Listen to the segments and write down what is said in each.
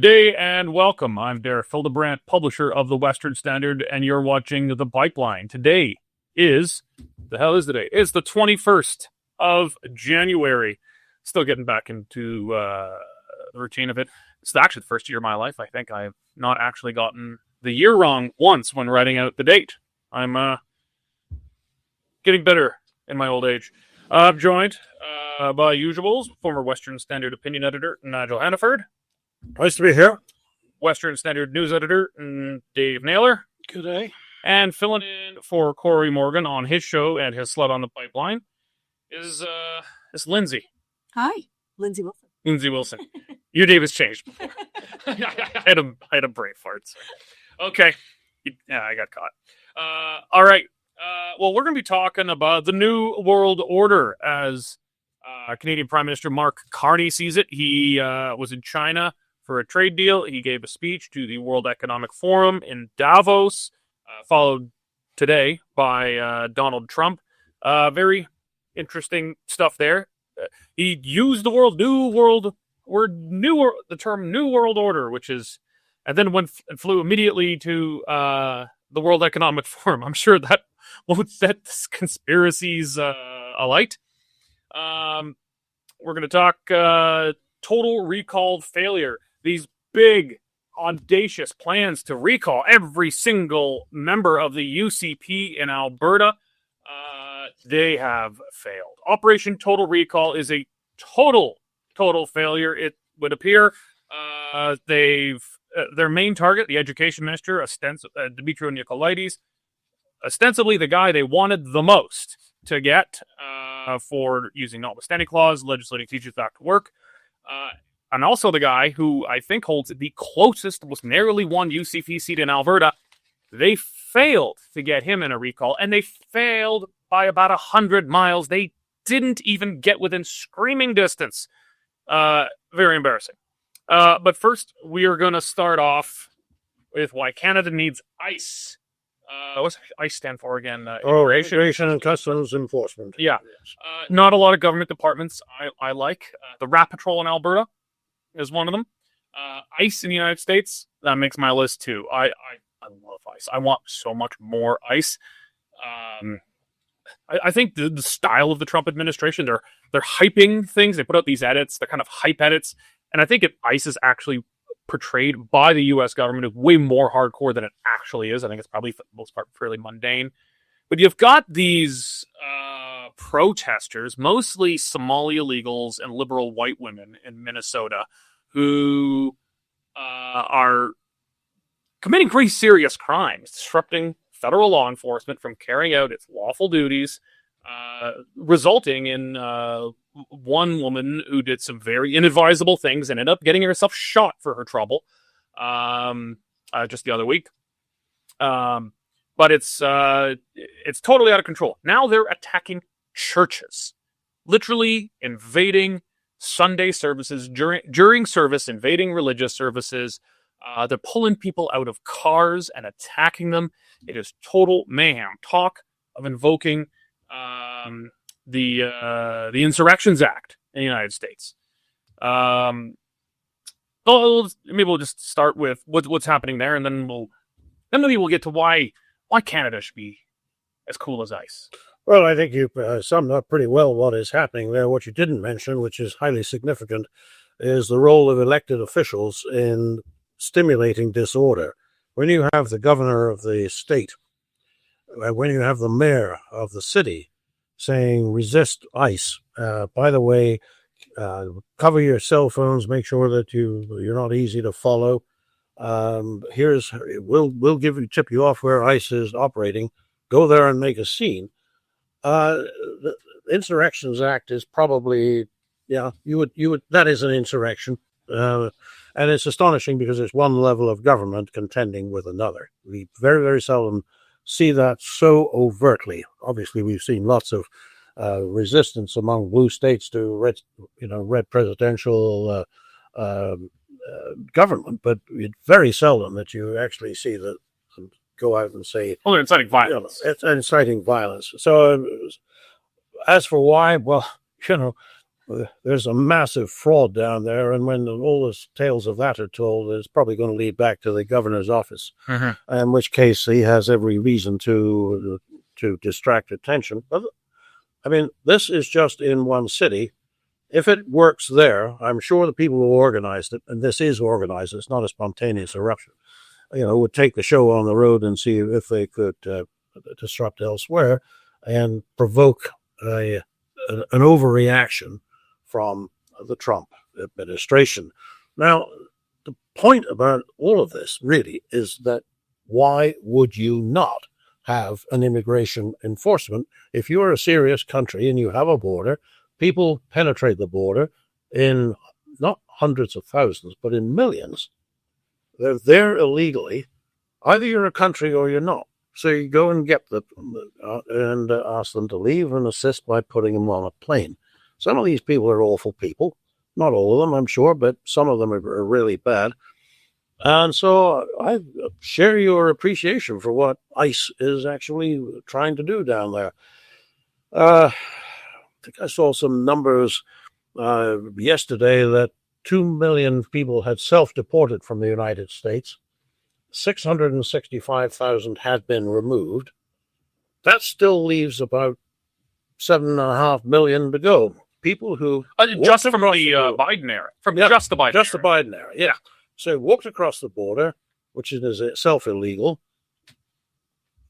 day and welcome. I'm Fildebrandt, publisher of the Western Standard, and you're watching The Pipeline. Today is, the hell is today? It's the 21st of January. Still getting back into the routine of it. It's actually the first year of my life. I think I've not actually gotten the year wrong once when writing out the date. I'm getting better in my old age. I'm joined by usuals, former Western Standard opinion editor Nigel Hannaford. Nice to be here. Western Standard news editor Dave Naylor. Good day. And filling in for Corey Morgan on his show and his slot on the pipeline is Lindsay. Hi, Lindsay Wilson. Lindsay Wilson. Your name has changed before. I had a brain fart. So. Okay. Yeah, I got caught. All right. Well, we're going to be talking about the New World Order as Canadian Prime Minister Mark Carney sees it. He was in China for a trade deal. He gave a speech to the World Economic Forum in Davos, followed today by Donald Trump. Very interesting stuff there. He used the term New World Order, which is, and then flew immediately to the World Economic Forum. I'm sure that won't set conspiracies alight. We're going to talk total recall failure. These big, audacious plans to recall every single member of the UCP in Alberta, they have failed. Operation Total Recall is a total failure, it would appear. Their main target, the education minister, Dimitri Nicolaides, ostensibly the guy they wanted the most to get for using notwithstanding clause, legislating teachers back to work. And also the guy who I think holds the closest, most narrowly won UCP seat in Alberta. They failed to get him in a recall, and they failed by about 100 miles. They didn't even get within screaming distance. Very embarrassing. But first, we are going to start off with why Canada needs ICE. What's ICE stand for again? Immigration and Customs Enforcement. Yeah. Not a lot of government departments I like. The Rat Patrol in Alberta is one of them. ICE in the United States, that makes my list too. I love ICE. I want so much more ICE. I think the style of the Trump administration, they're hyping things. They put out these edits. They're kind of hype edits. And I think ICE is actually portrayed by the U.S. government as way more hardcore than it actually is. I think it's probably, for the most part, fairly mundane. But you've got these protesters, mostly Somali illegals and liberal white women in Minnesota, who are committing pretty serious crimes, disrupting federal law enforcement from carrying out its lawful duties, resulting in one woman who did some very inadvisable things and ended up getting herself shot for her trouble just the other week. But it's totally out of control. Now they're attacking churches, literally invading Sunday services during service, invading religious services. They're pulling people out of cars and attacking them. It is total mayhem. Talk of invoking the Insurrections Act in the United States. Maybe we'll just start with what's happening there, and then maybe we'll get to why Canada should be as cool as ICE. Well, I think you summed up pretty well what is happening there. What you didn't mention, which is highly significant, is the role of elected officials in stimulating disorder. When you have the governor of the state, when you have the mayor of the city saying resist ICE, by the way, cover your cell phones, make sure that you're not easy to follow. We'll tip you off where ICE is operating. Go there and make a scene. The Insurrections Act is probably, that is an insurrection. And it's astonishing because it's one level of government contending with another. We very, very seldom see that so overtly. Obviously, we've seen lots of resistance among blue states to red presidential government, but it's very seldom that you actually see them go out and say, "Oh, they're inciting violence." It's inciting violence. So, as for why, well, there's a massive fraud down there, and when all the tales of that are told, it's probably going to lead back to the governor's office, in which case he has every reason to distract attention. But I mean, this is just in one city. If it works there, I'm sure the people who organized it, and this is organized, it's not a spontaneous eruption, would take the show on the road and see if they could disrupt elsewhere and provoke an overreaction from the Trump administration. Now, the point about all of this really is that why would you not have an immigration enforcement? If you're a serious country and you have a border, people penetrate the border in not hundreds of thousands, but in millions. They're there illegally. Either you're a country or you're not. So you go and get them and ask them to leave and assist by putting them on a plane. Some of these people are awful people. Not all of them, I'm sure, but some of them are really bad. And so I share your appreciation for what ICE is actually trying to do down there. I think I saw some numbers yesterday that 2 million people had self-deported from the United States. 665,000 had been removed. That still leaves about 7.5 million to go. People who just from the Biden era, just the Biden era, yeah. So walked across the border, which is itself illegal,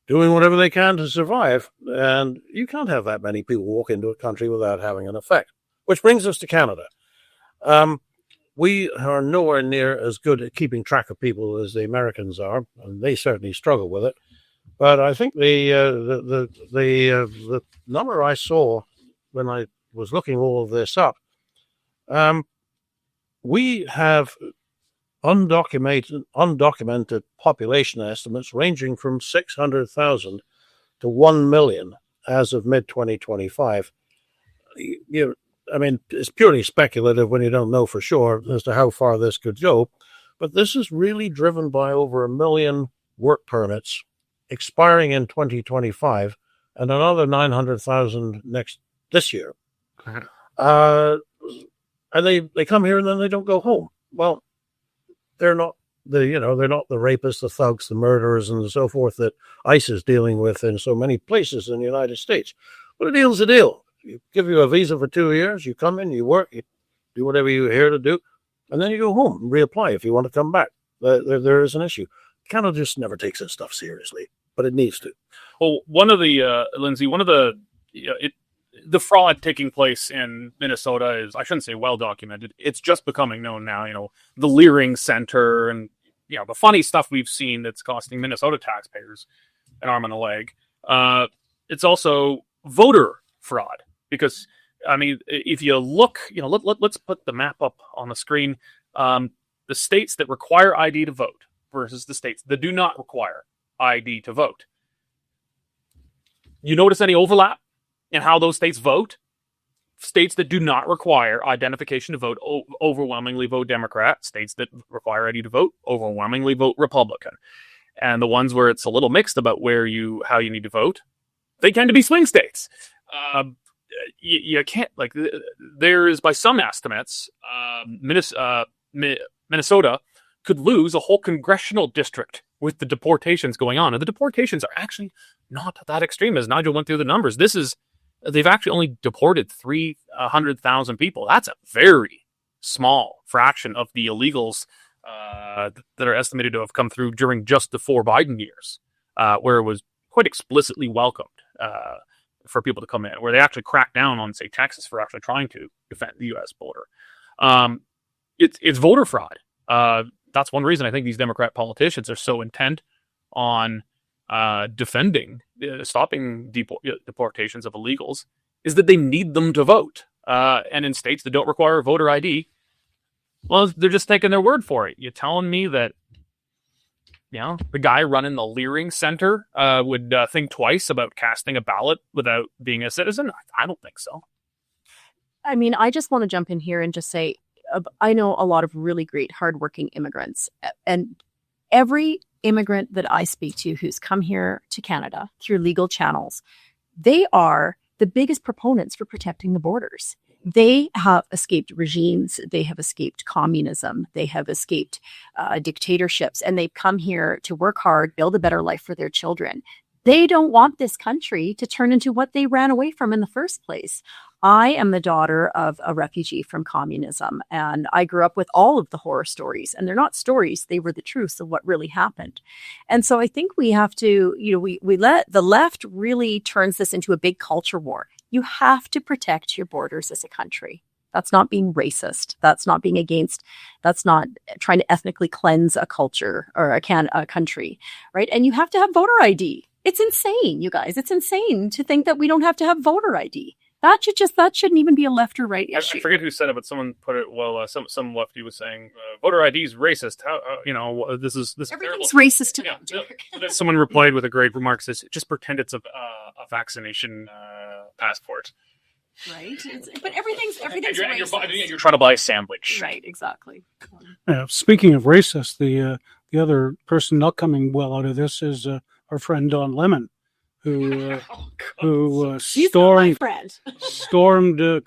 doing whatever they can to survive, and you can't have that many people walk into a country without having an effect. Which brings us to Canada. We are nowhere near as good at keeping track of people as the Americans are, and they certainly struggle with it. But I think the number I saw when I was looking all of this up, we have undocumented population estimates ranging from 600,000 to 1 million as of mid-2025. I mean, it's purely speculative when you don't know for sure as to how far this could go, but this is really driven by over 1 million work permits expiring in 2025 and another 900,000 this year. And they come here and then they don't go home. Well, they're not they're not the rapists, the thugs, the murderers, and so forth that ICE is dealing with in so many places in the United States. But a deal's a deal. You give you a visa for 2 years, you come in, you work, you do whatever you're here to do, and then you go home and reapply if you want to come back. There is an issue. Canada just never takes this stuff seriously, but it needs to. Well, Lindsay, the fraud taking place in Minnesota is, I shouldn't say well documented. It's just becoming known now, the Leering Center and, the funny stuff we've seen that's costing Minnesota taxpayers an arm and a leg. It's also voter fraud because, I mean, if you look, let's put the map up on the screen. The states that require ID to vote versus the states that do not require ID to vote. You notice any overlap in how those states vote? States that do not require identification to vote overwhelmingly vote Democrat. States that require ID to vote overwhelmingly vote Republican. And the ones where it's a little mixed about how you need to vote, they tend to be swing states. You can't, there is, by some estimates, Minnesota could lose a whole congressional district with the deportations going on. And the deportations are actually not that extreme, as Nigel went through the numbers. They've actually only deported 300,000 people. That's a very small fraction of the illegals that are estimated to have come through during just the 4 Biden years, where it was quite explicitly welcomed for people to come in, where they actually cracked down on, say, Texas for actually trying to defend the U.S. border. It's voter fraud. That's one reason I think these Democrat politicians are so intent on stopping deportations of illegals, is that they need them to vote. And in states that don't require voter ID, well, they're just taking their word for it. You're telling me that, the guy running the Leering Center would think twice about casting a ballot without being a citizen? I don't think so. I mean, I just want to jump in here and just say, I know a lot of really great, hardworking immigrants, and every immigrant that I speak to who's come here to Canada through legal channels, they are the biggest proponents for protecting the borders. they have escaped regimes, they have escaped communism, they have escaped dictatorships, and they've come here to work hard, build a better life for their children. They don't want this country to turn into what they ran away from in the first place. I am the daughter of a refugee from communism, and I grew up with all of the horror stories, and they're not stories, they were the truths of what really happened. And so I think we have to, we let the left really turns this into a big culture war. You have to protect your borders as a country. That's not being racist. That's not being against, that's not trying to ethnically cleanse a culture or a country, right? And you have to have voter ID. It's insane, you guys. It's insane to think that we don't have to have voter ID. That shouldn't even be a left or right issue. I forget who said it, but someone put it well. Some lefty was saying voter ID is racist. How this is everything's terrible. racist to them. Then someone replied with a great remark: "Says just pretend it's a vaccination passport." Right, but everything's racist. You're trying to buy a sandwich. Right, exactly. Speaking of racist, the other person not coming well out of this is our friend Don Lemon, who stormed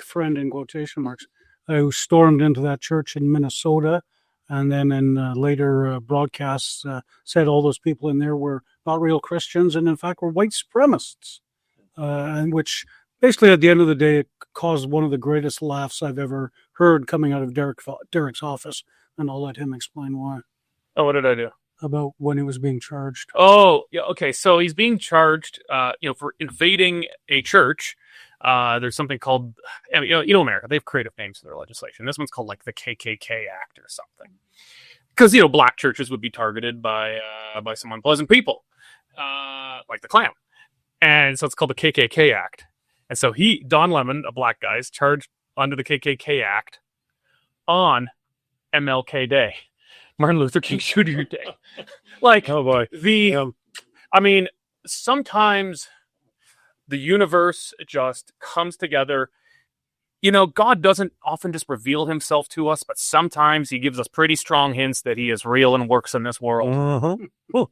friend in quotation marks, who stormed into that church in Minnesota, and then in later broadcasts said all those people in there were not real Christians and in fact were white supremacists, and which basically at the end of the day it caused one of the greatest laughs I've ever heard coming out of Derek's office, and I'll let him explain why. Oh, what did I do? About when he was being charged. Oh, yeah, okay. So he's being charged, for invading a church. There's something called, America. They have creative names for their legislation. This one's called like the KKK Act or something, because black churches would be targeted by some unpleasant people, like the Klan, and so it's called the KKK Act. And so Don Lemon, a black guy, is charged under the KKK Act on MLK Day. Martin Luther King Jr. Day. Like, oh boy. Sometimes the universe just comes together. God doesn't often just reveal himself to us, but sometimes he gives us pretty strong hints that he is real and works in this world. Uh-huh.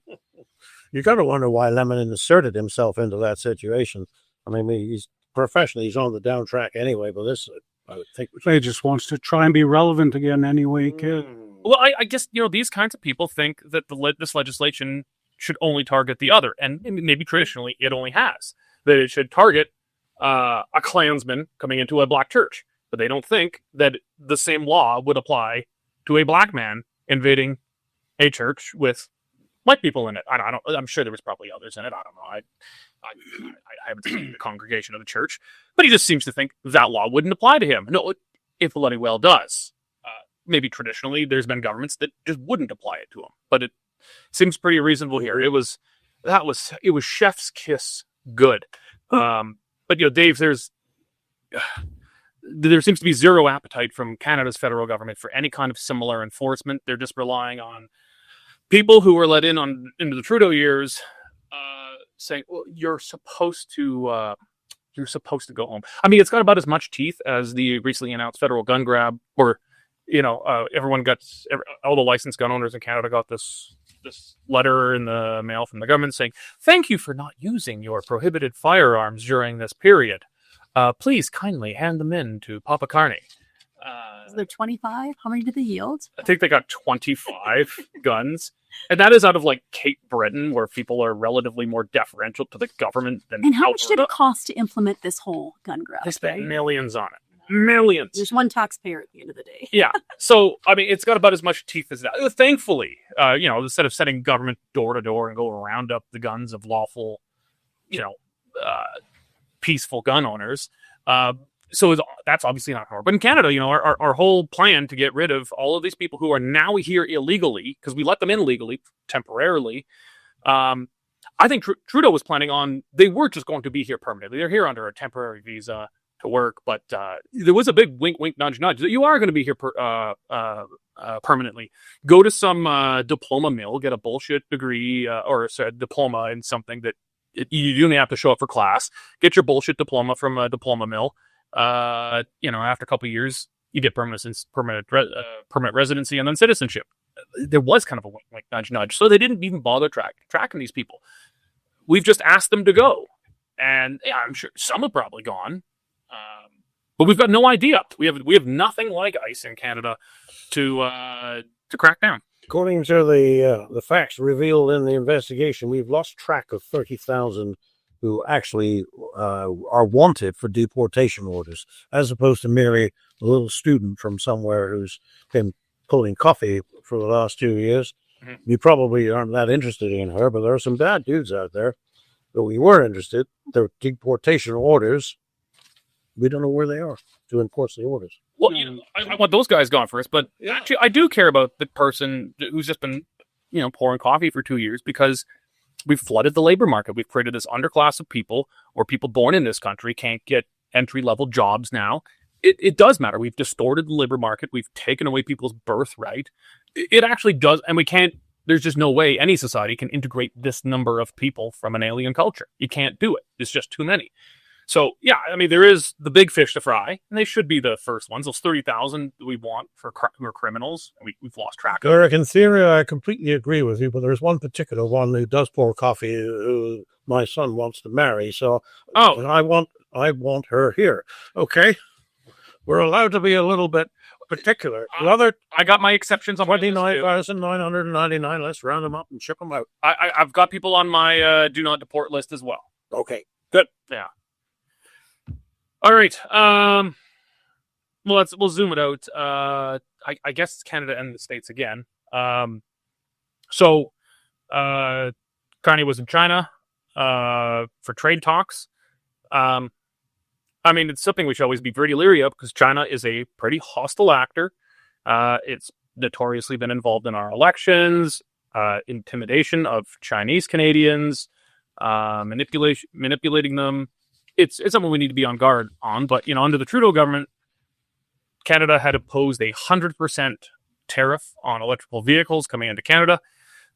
You got to wonder why Lemon inserted himself into that situation. I mean, he's professionally, he's on the down track anyway, but this, I would think... He just wants to try and be relevant again any way he can. Well, I guess, these kinds of people think that this legislation should only target the other. And maybe traditionally it only has. That it should target a Klansman coming into a black church. But they don't think that the same law would apply to a black man invading a church with white people in it. I'm sure there was probably others in it. I don't know. I haven't seen the congregation of the church. But he just seems to think that law wouldn't apply to him. No, it bloody well does. Maybe traditionally there's been governments that just wouldn't apply it to them, but it seems pretty reasonable here. It was chef's kiss good. But Dave, there seems to be zero appetite from Canada's federal government for any kind of similar enforcement. They're just relying on people who were let in into the Trudeau years, saying, "Well, you're supposed to go home." I mean, it's got about as much teeth as the recently announced federal gun grab, or everyone got, all the licensed gun owners in Canada got this letter in the mail from the government saying, "Thank you for not using your prohibited firearms during this period. Please kindly hand them in to Papa Carney." Is there 25? How many did they yield? I think they got 25 guns. And that is out of like Cape Breton, where people are relatively more deferential to the government than And how much did it cost to implement this whole gun grab? They spent millions on it. Millions. There's one taxpayer at the end of the day. Yeah. So, I mean, it's got about as much teeth as that. Thankfully, instead of sending government door to door and go round up the guns of lawful, peaceful gun owners. So that's obviously not hard. But in Canada, our whole plan to get rid of all of these people who are now here illegally, because we let them in legally, temporarily, I think Trudeau was planning on, they were just going to be here permanently. They're here under a temporary visa to work, but there was a big wink, wink, nudge, nudge that you are going to be here permanently. Go to some diploma mill, get a bullshit degree or a diploma in something that you only have to show up for class. Get your bullshit diploma from a diploma mill. After a couple of years, you get permanent residency and then citizenship. There was kind of a wink, wink, nudge, nudge. So they didn't even bother tracking these people. We've just asked them to go. And yeah, I'm sure some have probably gone. But we've got no idea. We have nothing like ICE in Canada to crack down. According to the facts revealed in the investigation, we've lost track of 30,000 who actually are wanted for deportation orders, as opposed to merely a little student from somewhere who's been pulling coffee for the last 2 years. Mm-hmm. You probably aren't that interested in her, but there are some bad dudes out there. But we were interested. Their deportation orders, we don't know where they are to enforce the orders. Well, I want those guys gone first, but actually, I do care about the person who's just been, pouring coffee for 2 years, because we've flooded the labor market. We've created this underclass of people, or people born in this country can't get entry-level jobs now. It does matter. We've distorted the labor market. We've taken away people's birthright. It actually does, and we can't. There's just no way any society can integrate this number of people from an alien culture. You can't do it. It's just too many. So, yeah, I mean, there is the big fish to fry, and they should be the first ones. Those 30,000 we want who are criminals, we've lost track of. Eric, in theory, I completely agree with you, but there's one particular one who does pour coffee who my son wants to marry. So I want her here. Okay? We're allowed to be a little bit particular. I got my exceptions on 29,999. Let's round them up and ship them out. I've got people on my do not deport list as well. Okay, good. Yeah. All right. We'll zoom it out. I guess it's Canada and the States again. So Carney was in China for trade talks. I mean, it's something we should always be pretty leery of, because China is a pretty hostile actor. It's notoriously been involved in our elections, intimidation of Chinese Canadians, manipulating them. It's something we need to be on guard on. But, under the Trudeau government, Canada had imposed 100% tariff on electrical vehicles coming into Canada.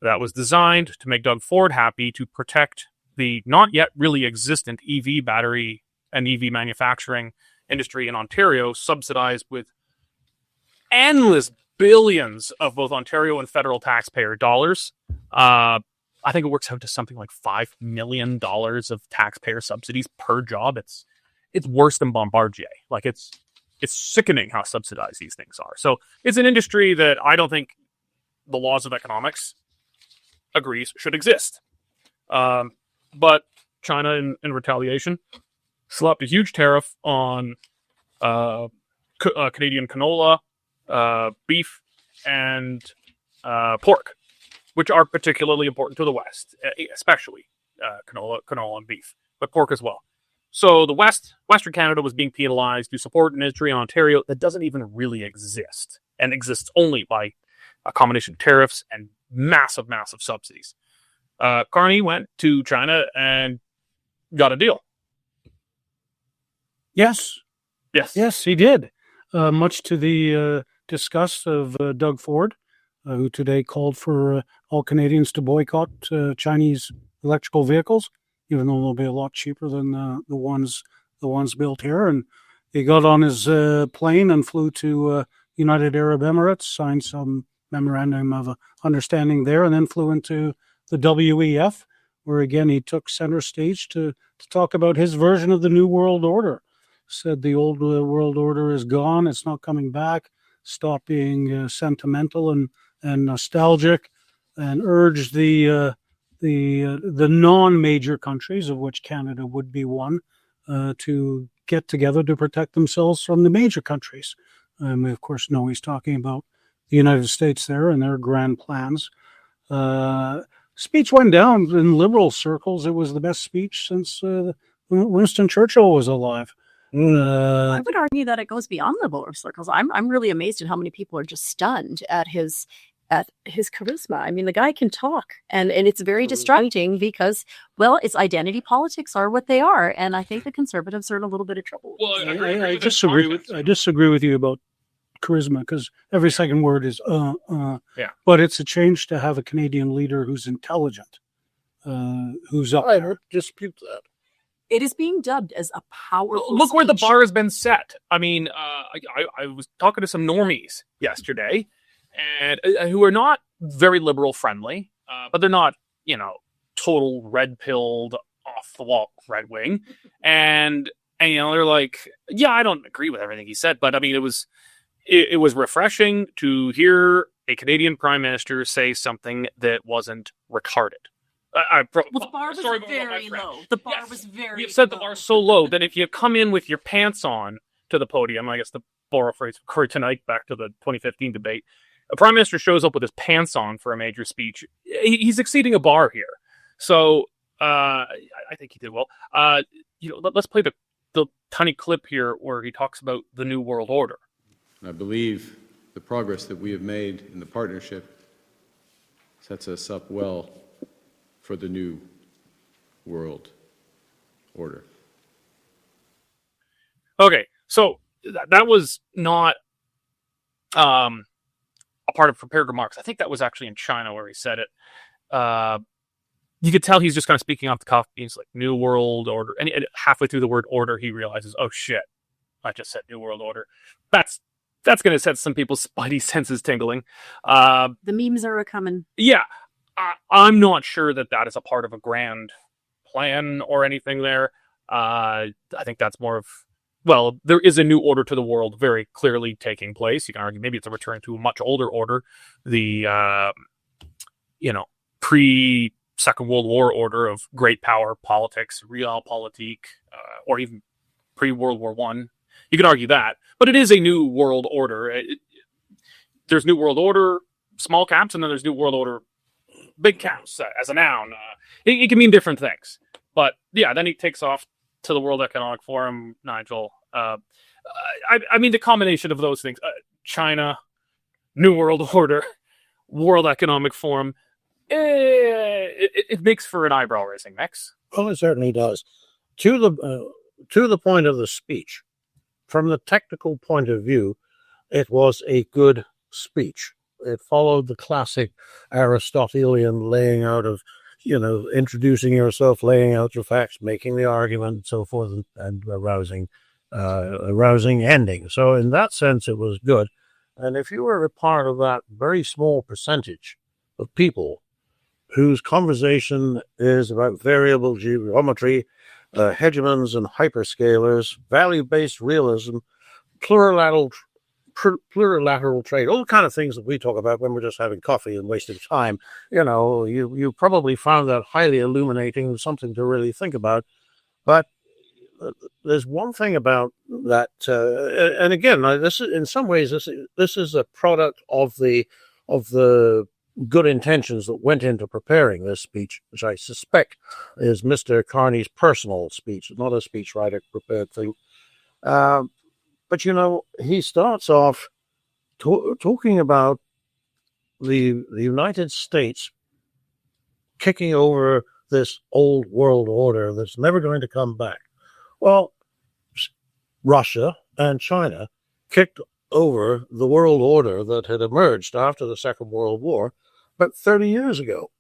That was designed to make Doug Ford happy, to protect the not yet really existent EV battery and EV manufacturing industry in Ontario, subsidized with endless billions of both Ontario and federal taxpayer dollars. I think it works out to something like $5 million of taxpayer subsidies per job. It's worse than Bombardier. Like, it's sickening how subsidized these things are. So it's an industry that I don't think the laws of economics agrees should exist. But China, in retaliation, slapped a huge tariff on Canadian canola, beef, and pork, which are particularly important to the West, especially canola and beef, but pork as well. So the Western Canada was being penalized to support an industry in Ontario that doesn't even really exist, and exists only by a combination of tariffs and massive, massive subsidies. Carney went to China and got a deal. Yes, he did. Much to the disgust of Doug Ford, who today called for all Canadians to boycott Chinese electrical vehicles, even though they'll be a lot cheaper than the ones built here. And he got on his plane and flew to United Arab Emirates, signed some memorandum of understanding there, and then flew into the WEF, where again he took center stage to talk about his version of the New World Order. Said the old world order is gone; it's not coming back. Stop being sentimental and nostalgic, and urged the non-major countries, of which Canada would be one, to get together to protect themselves from the major countries. We of course know he's talking about the United States there and their grand plans. Speech went down in liberal circles. It was the best speech since Winston Churchill was alive. I would argue that it goes beyond liberal circles. I'm really amazed at how many people are just stunned at his charisma. I mean, the guy can talk, and it's very distracting because, well, it's identity politics are what they are, and I think the Conservatives are in a little bit of trouble. Well, I disagree with you about charisma, because every second word is Yeah. But it's a change to have a Canadian leader who's intelligent, who's up. I don't dispute that. It is being dubbed as a powerful Look where the speech. bar has been set. I mean, I was talking to some normies yesterday, and who are not very liberal friendly, but they're not, total red pilled, off the wall right wing, and And they're like, yeah, I don't agree with everything he said, but I mean, it was refreshing to hear a Canadian Prime Minister say something that wasn't retarded. Well, the bar was very low. The bar was very. You've said the bar so low that if you come in with your pants on to the podium, I guess the borrow phrase occurred tonight back to the 2015 debate. A prime minister shows up with his pants on for a major speech. He's exceeding a bar here. So I think he did well. Let's play the tiny clip here where he talks about the New World Order. I believe the progress that we have made in the partnership sets us up well for the New World Order. Okay, so that was not a part of prepared remarks. I think that was actually in China where he said it. You could tell he's just kind of speaking off the cuff. He's like, New World Order. And halfway through the word order, he realizes, oh shit, I just said New World Order. That's going to set some people's spidey senses tingling. The memes are coming. Yeah. I'm not sure that is a part of a grand plan or anything there. I think that's more of, well, there is a new order to the world very clearly taking place. You can argue maybe it's a return to a much older order. The, pre-Second World War order of great power politics, realpolitik, or even pre-World War I. You could argue that. But it is a new world order. There's New World Order, small caps, and then there's New World Order, big caps, as a noun. It can mean different things. But, yeah, then he takes off to the World Economic Forum, Nigel. I mean, the combination of those things, China, New World Order, World Economic Forum, it makes for an eyebrow-raising mix. Well, it certainly does. To the point of the speech, from the technical point of view, it was a good speech. It followed the classic Aristotelian laying out of, introducing yourself, laying out your facts, making the argument, and so forth, and a rousing ending. So in that sense, it was good. And if you were a part of that very small percentage of people whose conversation is about variable geometry, hegemons and hyperscalers, value-based realism, plurilateral trade, all the kind of things that we talk about when we're just having coffee and wasting time. You probably found that highly illuminating, something to really think about. But there's one thing about that, and again, this is in some ways this is a product of the good intentions that went into preparing this speech, which I suspect is Mr. Carney's personal speech, not a speechwriter prepared thing. But, he starts off talking about the United States kicking over this old world order that's never going to come back. Well, Russia and China kicked over the world order that had emerged after the Second World War about 30 years ago.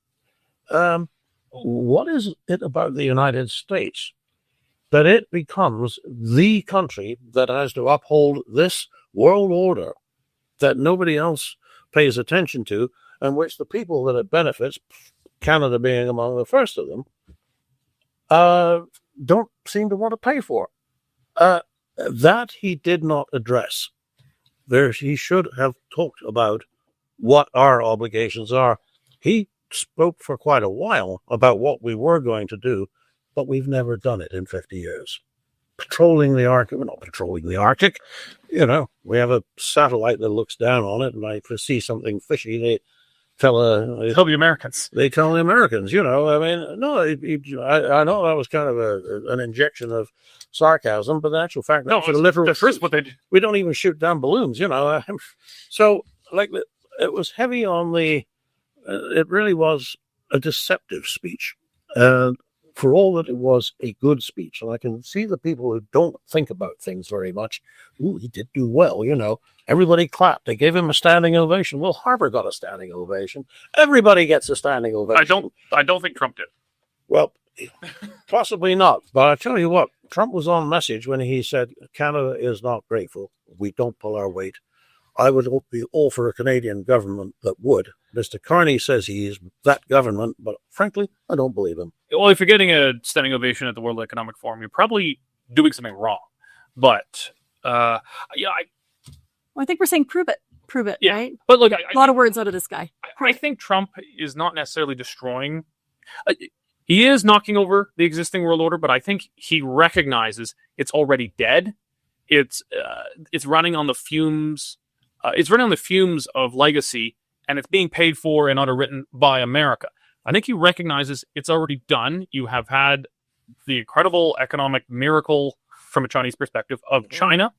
What is it about the United States that it becomes the country that has to uphold this world order that nobody else pays attention to, and which the people that it benefits, Canada being among the first of them, don't seem to want to pay for? That he did not address. He should have talked about what our obligations are. He spoke for quite a while about what we were going to do, but we've never done it in 50 years. Patrolling the Arctic, we're not patrolling the Arctic. We have a satellite that looks down on it, and if they see something fishy, they tell the Americans. They tell the Americans, I mean, no, I know that was kind of an injection of sarcasm, but the actual fact, no, the first what they do. We don't even shoot down balloons, So, it was heavy on the. It really was a deceptive speech, and for all that it was a good speech, and I can see the people who don't think about things very much. Ooh, he did do well, Everybody clapped. They gave him a standing ovation. Well, Harper got a standing ovation. Everybody gets a standing ovation. I don't think Trump did. Well, possibly not. But I tell you what, Trump was on message when he said Canada is not grateful. We don't pull our weight. I would be all for a Canadian government that would. Mr. Carney says he is that government, but frankly, I don't believe him. Well, if you're getting a standing ovation at the World Economic Forum, you're probably doing something wrong. But yeah, I think we're saying prove it, yeah. right? But look, A lot of words out of this guy. I think Trump is not necessarily destroying. He is knocking over the existing world order, but I think he recognizes it's already dead. It's running on the fumes. It's running on the fumes of legacy, and it's being paid for and underwritten by America. I think he recognizes it's already done. You have had the incredible economic miracle from a Chinese perspective of China.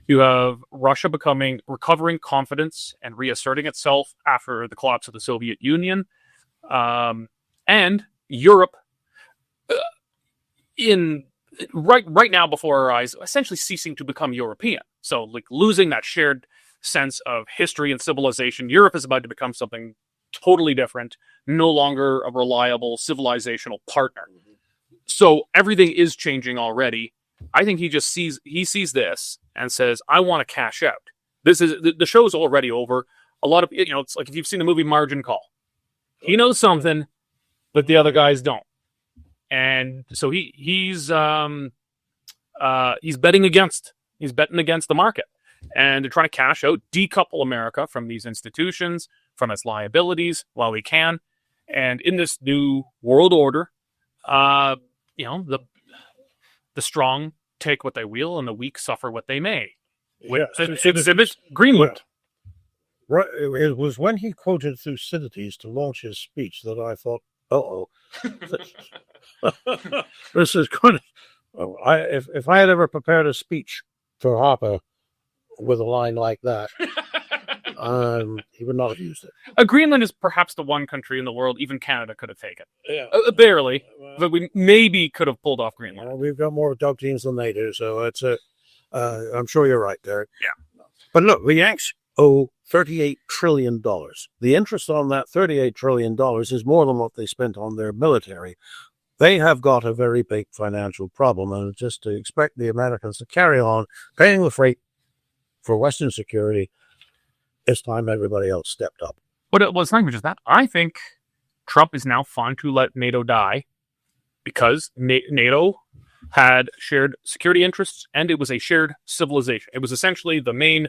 You have Russia recovering confidence and reasserting itself after the collapse of the Soviet Union, and Europe right now before our eyes, essentially ceasing to become European. So, like, losing that shared sense of history and civilization. Europe is about to become something totally different, no longer a reliable civilizational partner. So everything is changing already. I think he sees this and says, I want to cash out. The show's already over. A lot of, it's like if you've seen the movie Margin Call. He knows something, but the other guys don't. And so he's betting against the market. And they're trying to cash out, decouple America from these institutions, from its liabilities while we can. And in this new world order, the strong take what they will and the weak suffer what they may. Exhibit Greenland. Right, it was when he quoted Thucydides to launch his speech that I thought, this is going to... If I had ever prepared a speech for Harper with a line like that, he would not have used it. Greenland is perhaps the one country in the world, even Canada could have taken. Yeah. Barely, but we maybe could have pulled off Greenland. Well, we've got more dog teams than they do, so it's I'm sure you're right, Derek. Yeah. But look, the Yanks owe $38 trillion. The interest on that $38 trillion is more than what they spent on their military. They have got a very big financial problem, and just to expect the Americans to carry on paying the freight for Western security, it's time everybody else stepped up. But it's not even just that. I think Trump is now fine to let NATO die because NATO had shared security interests and it was a shared civilization. It was essentially the main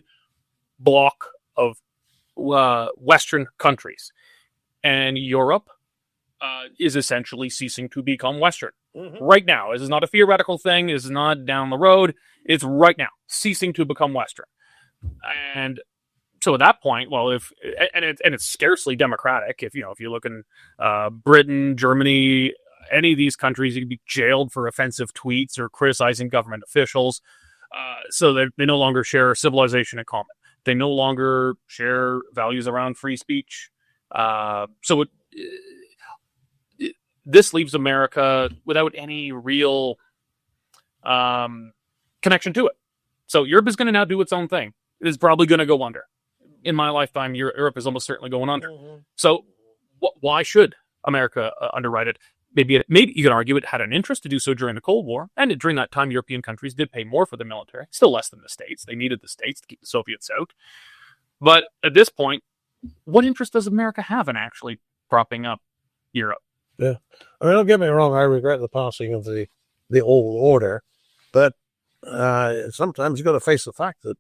block of Western countries. And Europe is essentially ceasing to become Western. Mm-hmm. Right now. This is not a theoretical thing. This is not down the road. It's right now, ceasing to become Western. And so at that point, it's scarcely democratic. If you look in Britain, Germany, any of these countries, you could be jailed for offensive tweets or criticizing government officials. So they no longer share civilization in common. They no longer share values around free speech. This leaves America without any real connection to it. So Europe is going to now do its own thing. It is probably going to go under. In my lifetime, Europe is almost certainly going under. Mm-hmm. So why should America underwrite it? Maybe you can argue it had an interest to do so during the Cold War, and during that time, European countries did pay more for the military, still less than the States. They needed the States to keep the Soviets out. But at this point, what interest does America have in actually propping up Europe? Yeah. I mean, don't get me wrong, I regret the passing of the old order, but sometimes you've got to face the fact that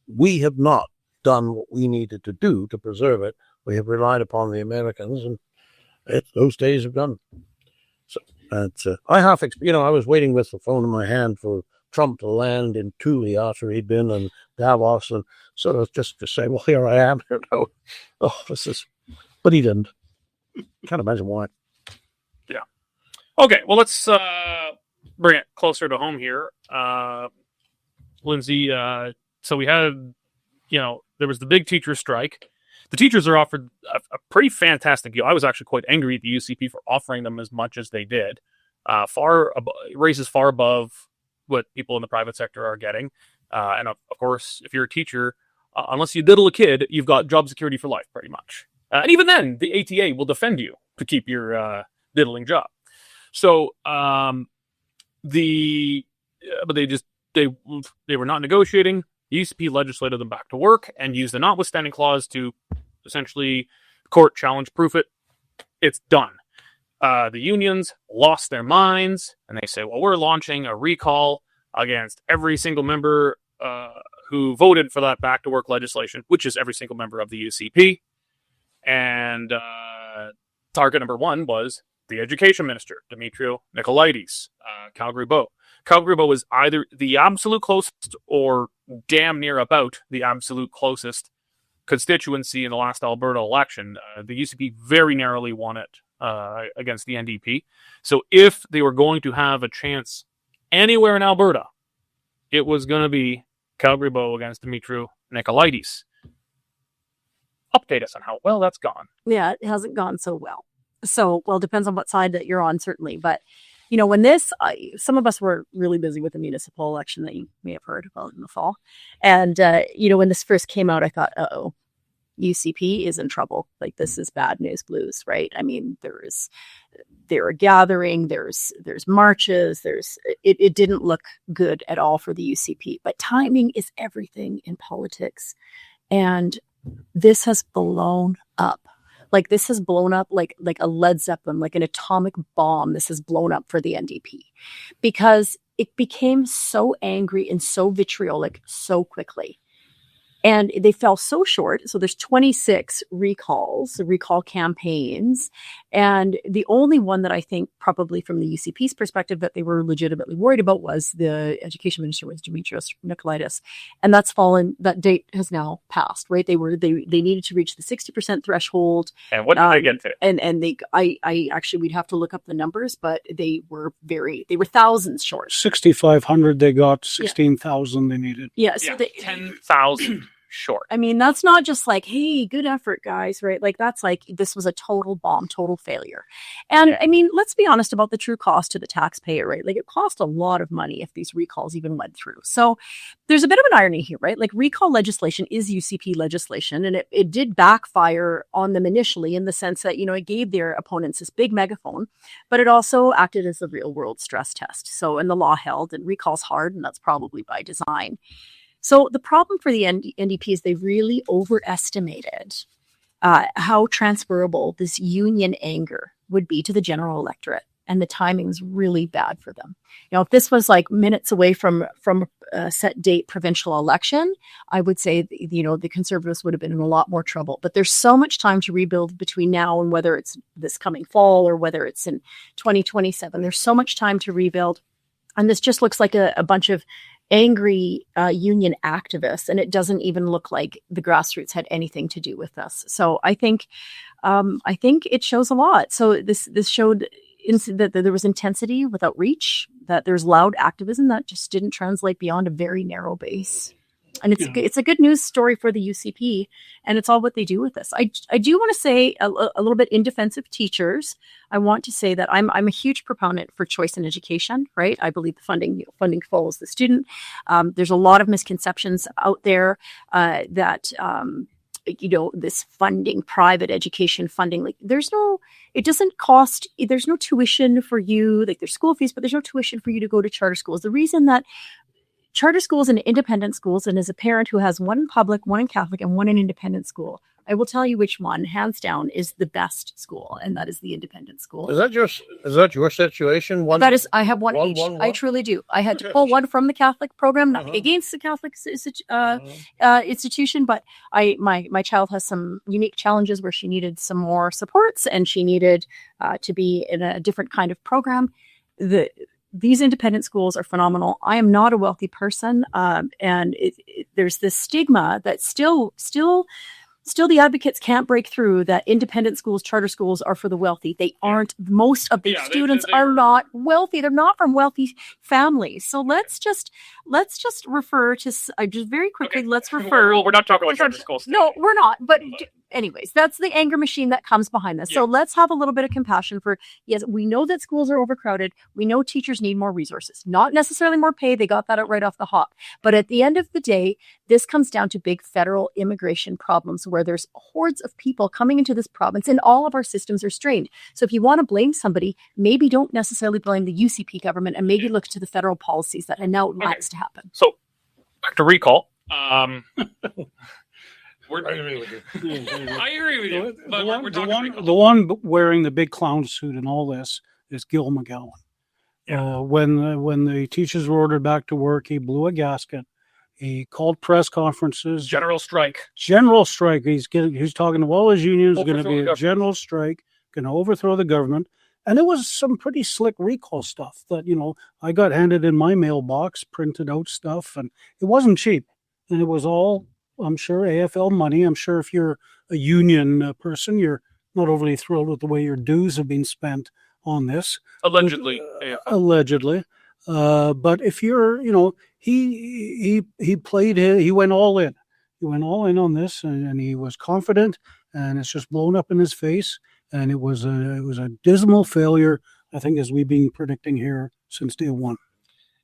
we have not done what we needed to do to preserve it. We have relied upon the Americans, and those days have done. So I was waiting with the phone in my hand for Trump to land in Thule after he'd been in Davos, and sort of just to say, well, here I am. But he didn't. Can't imagine why. Yeah. Okay, well, let's bring it closer to home here. Lindsay, so we had, there was the big teacher strike. The teachers are offered a pretty fantastic deal. I was actually quite angry at the UCP for offering them as much as they did. Raises far above what people in the private sector are getting. And of course, if you're a teacher, unless you diddle a kid, you've got job security for life, pretty much. And even then, the ATA will defend you to keep your diddling job. So, but they were not negotiating. The UCP legislated them back to work and used the notwithstanding clause to essentially court challenge proof it. It's done. The unions lost their minds and they say, well, we're launching a recall against every single member who voted for that back-to-work legislation, which is every single member of the UCP. And target number one was the education minister, Dimitrios Nikolaides, Calgary-Bow. Calgary-Bow was either the absolute closest or damn near about the absolute closest constituency in the last Alberta election. The UCP very narrowly won it against the NDP. So if they were going to have a chance anywhere in Alberta, it was going to be Calgary-Bow against Dimitrios Nikolaides. Update us on how well that's gone. Yeah, it hasn't gone so well. So, well, depends on what side that you're on, certainly. But, you know, when this, some of us were really busy with the municipal election that you may have heard about in the fall. And, you know, when this first came out, I thought, uh-oh, UCP is in trouble. Like, this is bad news blues, right? I mean, there are gathering, there's marches, it didn't look good at all for the UCP. But timing is everything in politics. And this has blown up. Like, this has blown up like a Led Zeppelin, like an atomic bomb. This has blown up for the NDP because it became so angry and so vitriolic so quickly. And they fell so short. So there's 26 recall campaigns. And the only one that I think probably from the UCP's perspective that they were legitimately worried about was the education minister, was Dimitrios Nikolaides. And that's fallen, that date has now passed, right? They needed to reach the 60% threshold. And what did they get to? And I actually, we'd have to look up the numbers, but they were thousands short. 6,500 they got, 16,000 they needed. Yeah. So 10,000 short. I mean, that's not just like, hey, good effort, guys, right? Like, that's like, this was a total bomb, total failure. And I mean, let's be honest about the true cost to the taxpayer, right? Like, it cost a lot of money if these recalls even went through. So there's a bit of an irony here, right? Like, recall legislation is UCP legislation, and it did backfire on them initially in the sense that, you know, it gave their opponents this big megaphone, but it also acted as a real world stress test. So, and the law held, and recall's hard, and that's probably by design. So the problem for the NDP is they really overestimated how transferable this union anger would be to the general electorate. And the timing's really bad for them. You know, if this was like minutes away from a set date provincial election, I would say, you know, the Conservatives would have been in a lot more trouble. But there's so much time to rebuild between now and whether it's this coming fall or whether it's in 2027. There's so much time to rebuild. And this just looks like a bunch of angry union activists, and it doesn't even look like the grassroots had anything to do with this. So I think it shows a lot. So this showed that there was intensity without reach, that there's loud activism that just didn't translate beyond a very narrow base. And it's a good news story for the UCP, and it's all what they do with this. I do want to say a little bit in defense of teachers. I want to say that I'm a huge proponent for choice in education, right? I believe the funding follows the student. There's a lot of misconceptions out there that you know, this funding, private education funding, like it doesn't cost, there's no tuition for you, like there's school fees, but there's no tuition for you to go to charter schools. The reason that charter schools and independent schools, and as a parent who has one in public, one in Catholic, and one in independent school, I will tell you which one, hands down, is the best school, and that is the independent school. Is that your situation? That is, I have one each. I truly do. I had to pull one from the Catholic program, not against the Catholic institution, but my child has some unique challenges where she needed some more supports, and she needed to be in a different kind of program. These independent schools are phenomenal. I am not a wealthy person, and there's this stigma that still the advocates can't break through, that independent schools, charter schools are for the wealthy. They aren't. Most of the students are not wealthy. They're not from wealthy families. So let's just refer to, just very quickly, let's refer. Well, we're not talking about charter schools today. No, we're not. But anyways, that's the anger machine that comes behind this. Yeah. So let's have a little bit of compassion for, yes, we know that schools are overcrowded. We know teachers need more resources, not necessarily more pay. They got that right off the hop. But at the end of the day, this comes down to big federal immigration problems where there's hordes of people coming into this province and all of our systems are strained. So if you want to blame somebody, maybe don't necessarily blame the UCP government and maybe look to the federal policies that allow it to happen. So back to recall. I agree with you. I agree with you. But The one wearing the big clown suit and all this is Gil McGowan. When the teachers were ordered back to work, he blew a gasket. He called press conferences. General strike. He's talking to all his unions. Going to be a general strike. Going to overthrow the government. And it was some pretty slick recall stuff that, I got handed in my mailbox, printed out stuff, and it wasn't cheap. And it was all, I'm sure, AFL money. I'm sure if you're a union person, you're not overly thrilled with the way your dues have been spent on this. Allegedly. Allegedly. But if you're, he went all in. He went all in on this, and he was confident, and it's just blown up in his face. And it was a dismal failure, I think, as we've been predicting here since day one.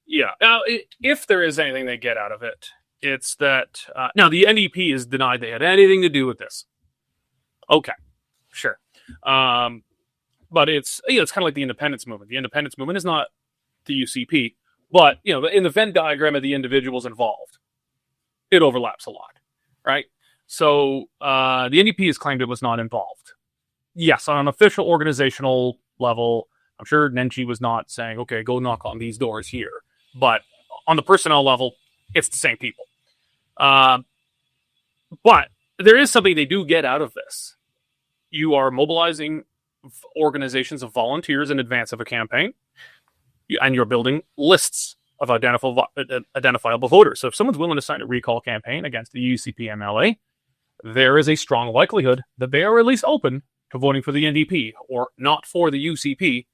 Yeah. Now, if there is anything they get out of it, it's that now the NDP has denied they had anything to do with this. Okay, sure. But it's kind of like the independence movement. The independence movement is not the UCP, but in the Venn diagram of the individuals involved, it overlaps a lot, right? So the NDP has claimed it was not involved. Yes, on an official organizational level, I'm sure Nenshi was not saying, okay, go knock on these doors here. But on the personnel level, it's the same people. But there is something they do get out of this. You are mobilizing organizations of volunteers in advance of a campaign, and you're building lists of identifiable voters. So if someone's willing to sign a recall campaign against the UCP MLA, there is a strong likelihood that they are at least open to voting for the NDP or not for the UCP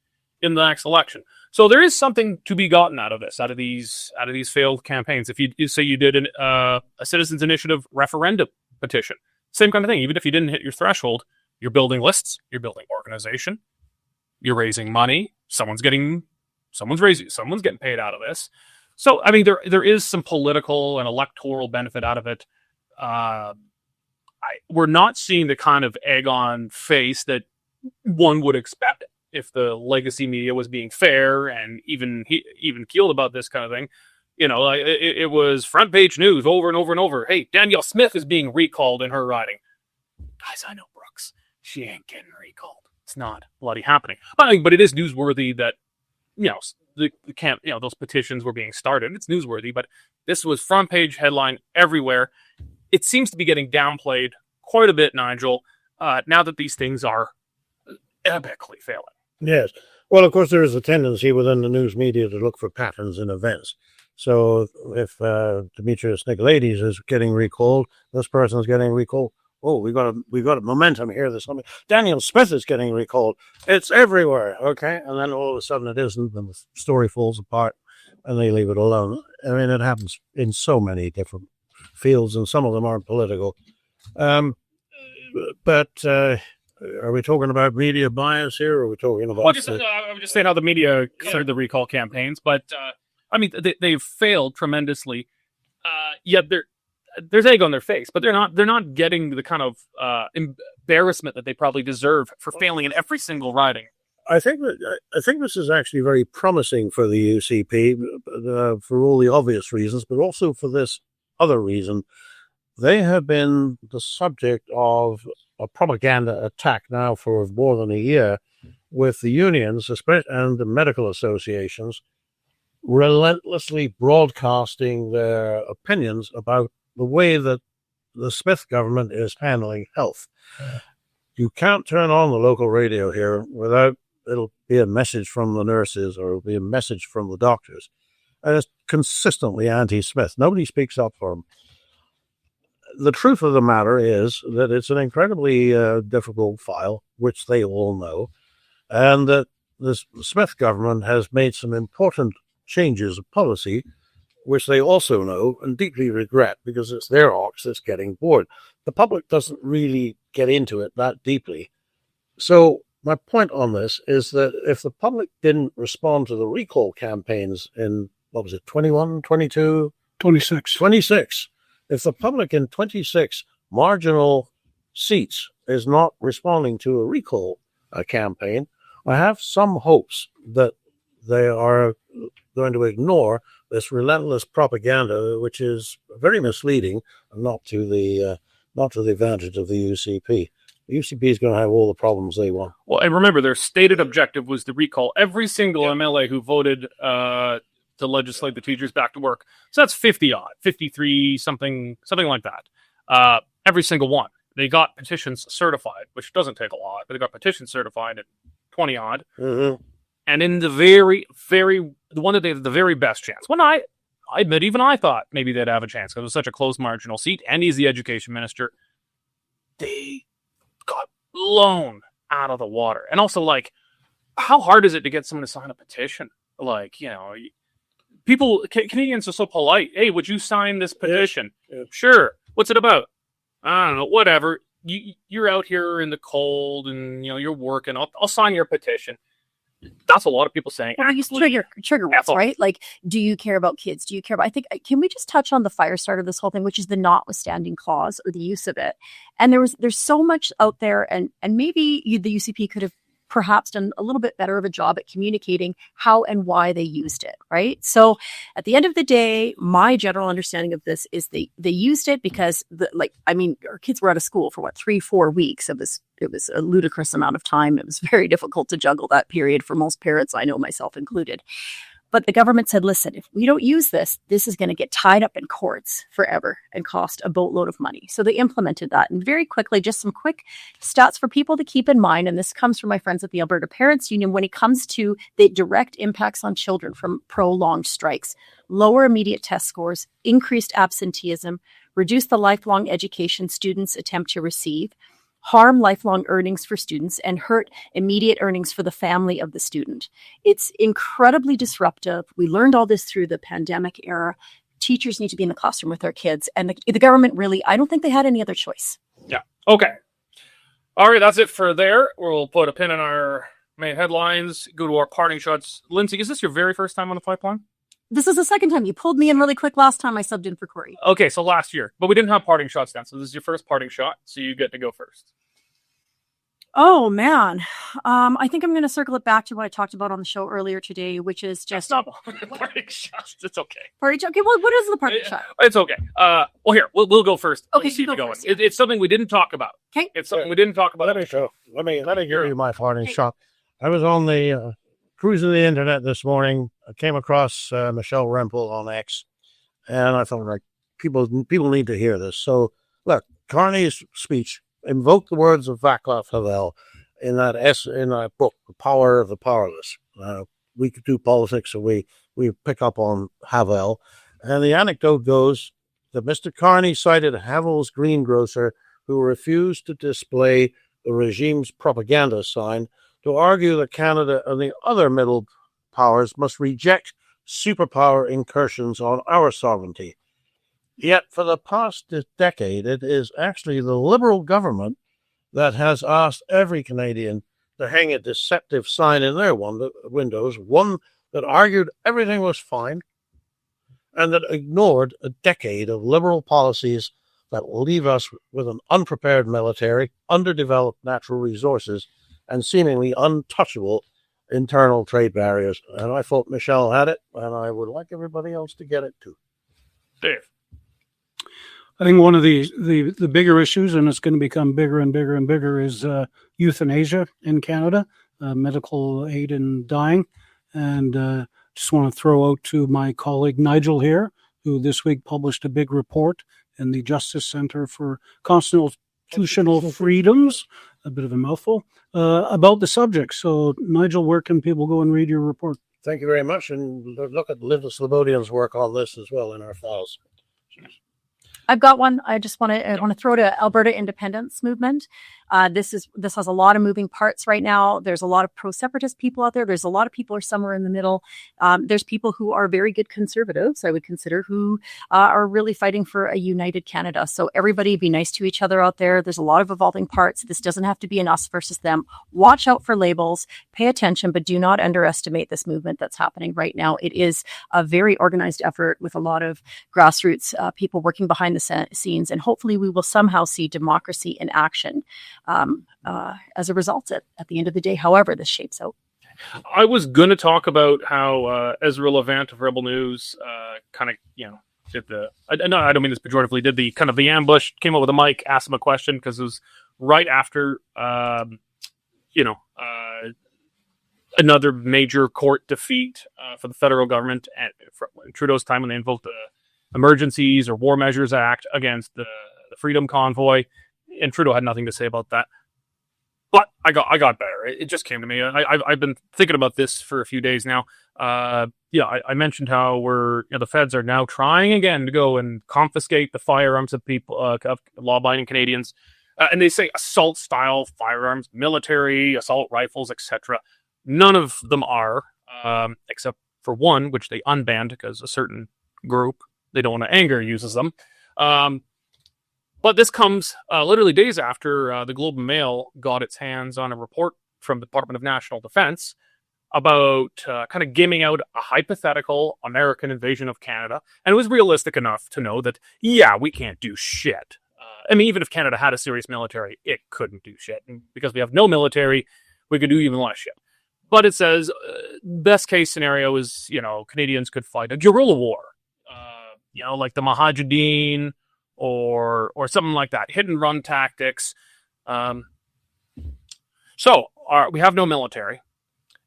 in the next election. So there is something to be gotten out of this, out of these failed campaigns. If you say you did a citizens initiative referendum petition, same kind of thing. Even if you didn't hit your threshold, you're building lists, you're building organization, you're raising money. Someone's getting paid out of this. So I mean, there is some political and electoral benefit out of it. We're not seeing the kind of egg on face that one would expect if the legacy media was being fair and even keeled about this kind of thing. It was front page news over and over and over. Hey, Danielle Smith is being recalled in her riding. Guys, I know Brooks. She ain't getting recalled. It's not bloody happening. But it is newsworthy that those petitions were being started. It's newsworthy, but this was front page headline everywhere. It seems to be getting downplayed quite a bit, Nigel, now that these things are epically failing. Yes. Well, of course, there is a tendency within the news media to look for patterns in events. So if Demetrius Nicolaides is getting recalled, this person is getting recalled. Oh, we got a momentum here. There's something. Daniel Smith is getting recalled. It's everywhere. Okay. And then all of a sudden it isn't, and the story falls apart and they leave it alone. I mean, it happens in so many different fields, and some of them aren't political. But are we talking about media bias here, or are we talking about... I'm just saying how the media cleared the recall campaigns, but I mean, they've failed tremendously. Yet there's egg on their face, but they're not getting the kind of embarrassment that they probably deserve for failing in every single riding. I think this is actually very promising for the UCP for all the obvious reasons, but also for this other reason. They have been the subject of a propaganda attack now for more than a year, with the unions and the medical associations relentlessly broadcasting their opinions about the way that the Smith government is handling health. You can't turn on the local radio here without it'll be a message from the nurses or it'll be a message from the doctors. And it's consistently anti-Smith. Nobody speaks up for them. The truth of the matter is that it's an incredibly difficult file, which they all know, and that the Smith government has made some important changes of policy, which they also know and deeply regret, because it's their ox that's getting bored. The public doesn't really get into it that deeply. So my point on this is that if the public didn't respond to the recall campaigns in, 21, 22? 26. 26. If the public in 26 marginal seats is not responding to a recall campaign, I have some hopes that they are going to ignore this relentless propaganda, which is very misleading and not to the advantage of the UCP. The UCP is going to have all the problems they want. Well, and remember, their stated objective was to recall every single MLA who voted to legislate the teachers back to work. So that's 50 odd, 53, something like that. Every single one. They got petitions certified, which doesn't take a lot, but they got petitions certified at 20 odd. Mm-hmm. And in the the one that they had the very best chance. When I admit, even I thought maybe they'd have a chance because it was such a close marginal seat, and he's the education minister. They got blown out of the water. And also, like, how hard is it to get someone to sign a petition? Like, Canadians are so polite. Hey, would you sign this petition? Yeah. Sure. What's it about? I don't know. Whatever. You're out here in the cold and, you're working. I'll sign your petition. That's a lot of people saying. Well, you trigger words, right? Like, do you care about kids? Do you care about? I think, can we just touch on the fire start of this whole thing, which is the notwithstanding clause or the use of it? And there's so much out there, and maybe the UCP could have perhaps done a little bit better of a job at communicating how and why they used it, right? So at the end of the day, my general understanding of this is they used it because our kids were out of school for 3-4 weeks. It was a ludicrous amount of time. It was very difficult to juggle that period for most parents, I know myself included. But the government said, listen, if we don't use this is going to get tied up in courts forever and cost a boatload of money. So they implemented that. And very quickly, just some quick stats for people to keep in mind. And this comes from my friends at the Alberta Parents Union when it comes to the direct impacts on children from prolonged strikes. Lower immediate test scores, increased absenteeism, reduce the lifelong education students attempt to receive, harm lifelong earnings for students, and hurt immediate earnings for the family of the student. It's incredibly disruptive. We learned all this through the pandemic era. Teachers need to be in the classroom with their kids. And the government really, I don't think they had any other choice. Yeah. Okay. All right, that's it for there. We'll put a pin in our main headlines, go to our parting shots. Lindsay, is this your very first time on the pipeline? This is the second time. You pulled me in really quick last time I subbed in for Corey. Okay, so last year. But we didn't have parting shots then, so this is your first parting shot, so you get to go first. Oh, man. I think I'm going to circle it back to what I talked about on the show earlier today, which is just... That's not parting shots. It's okay. Parting shot? Okay, well, what is the parting shot? It's okay. Here, we'll go first. Okay, Let's keep go going. first, yeah. It's something we didn't talk about. Okay. It's something we didn't talk about. Let me give you my parting shot. I was on the cruising the internet this morning. I came across Michelle Rempel on X, and I thought, like, people need to hear this. So, look, Carney's speech invoked the words of Václav Havel in that book, The Power of the Powerless. We could do politics, so we pick up on Havel. And the anecdote goes that Mr. Carney cited Havel's greengrocer who refused to display the regime's propaganda sign to argue that Canada and the other middle powers must reject superpower incursions on our sovereignty. Yet for the past decade, it is actually the Liberal government that has asked every Canadian to hang a deceptive sign in their windows, one that argued everything was fine and that ignored a decade of Liberal policies that will leave us with an unprepared military, underdeveloped natural resources, and seemingly untouchable internal trade barriers. And I thought Michelle had it, and I would like everybody else to get it too. Dave. I think one of the bigger issues, and it's going to become bigger and bigger and bigger, is euthanasia in Canada, medical aid in dying. And just want to throw out to my colleague Nigel here, who this week published a big report in the Justice Center for Constitutional Freedoms, a bit of a mouthful, about the subject. So, Nigel, where can people go and read your report? Thank you very much. And look at Linda Slobodian's work on this as well in our files. I've got one. I want to throw to Alberta Independence Movement. This has a lot of moving parts right now. There's a lot of pro-separatist people out there. There's a lot of people who are somewhere in the middle. There's people who are very good conservatives, I would consider, who are really fighting for a united Canada. So everybody be nice to each other out there. There's a lot of evolving parts. This doesn't have to be an us versus them. Watch out for labels, pay attention, but do not underestimate this movement that's happening right now. It is a very organized effort with a lot of grassroots people working behind the scenes, and hopefully we will somehow see democracy in action as a result at the end of the day, however this shapes out. I was going to talk about how Ezra Levant of Rebel News did I don't mean this pejoratively, did the kind of the ambush, came up with a mic, asked him a question because it was right after, another major court defeat for the federal government at Trudeau's time when they invoked the Emergencies or War Measures Act against the Freedom Convoy, and Trudeau had nothing to say about that. But I got better. It just came to me. I've been thinking about this for a few days now. I mentioned how the feds are now trying again to go and confiscate the firearms of people, of law-abiding Canadians, and they say assault-style firearms, military, assault rifles, etc. None of them are, except for one, which they unbanned because a certain group they don't want to anger uses them. But this comes literally days after the Globe and Mail got its hands on a report from the Department of National Defense about kind of gaming out a hypothetical American invasion of Canada. And it was realistic enough to know that, yeah, we can't do shit. Even if Canada had a serious military, it couldn't do shit. And because we have no military, we could do even less shit. But it says best case scenario is, Canadians could fight a guerrilla war, like the Mujahideen or something like that, hit and run tactics. So we have no military,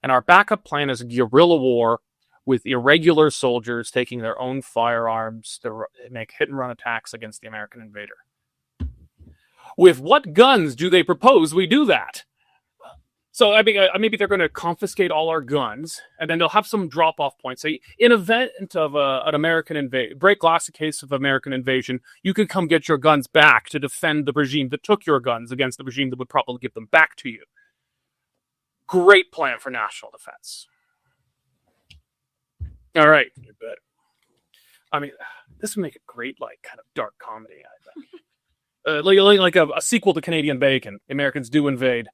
and our backup plan is a guerrilla war with irregular soldiers taking their own firearms to make hit and run attacks against the American invader. With what guns do they propose we do that? So maybe they're going to confiscate all our guns, and then they'll have some drop-off points. Say, in event of an American invasion, break glass in case of American invasion, you can come get your guns back to defend the regime that took your guns against the regime that would probably give them back to you. Great plan for national defense. All right, you bet. This would make a great, kind of dark comedy, I think. like a sequel to Canadian Bacon. Americans do invade.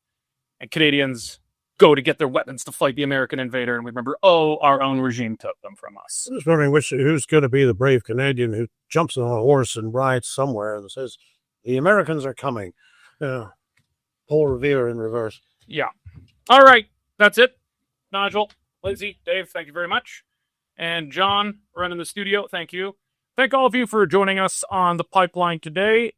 And Canadians go to get their weapons to fight the American invader, and we remember, our own regime took them from us. I'm just wondering who's going to be the brave Canadian who jumps on a horse and rides somewhere and says, the Americans are coming. Paul Revere in reverse. Yeah. All right. That's it. Nigel, Lindsay, Dave, thank you very much. And John, running the studio, thank you. Thank all of you for joining us on The Pipeline today.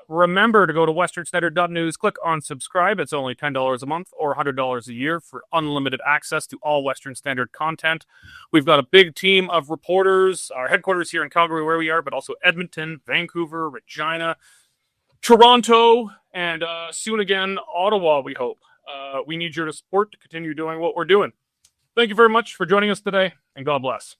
Remember to go to westernstandard.news, click on subscribe. It's only $10 a month or $100 a year for unlimited access to all Western Standard content. We've got a big team of reporters, our headquarters here in Calgary where we are, but also Edmonton, Vancouver, Regina, Toronto, and soon again, Ottawa, we hope. We need your support to continue doing what we're doing. Thank you very much for joining us today, and God bless.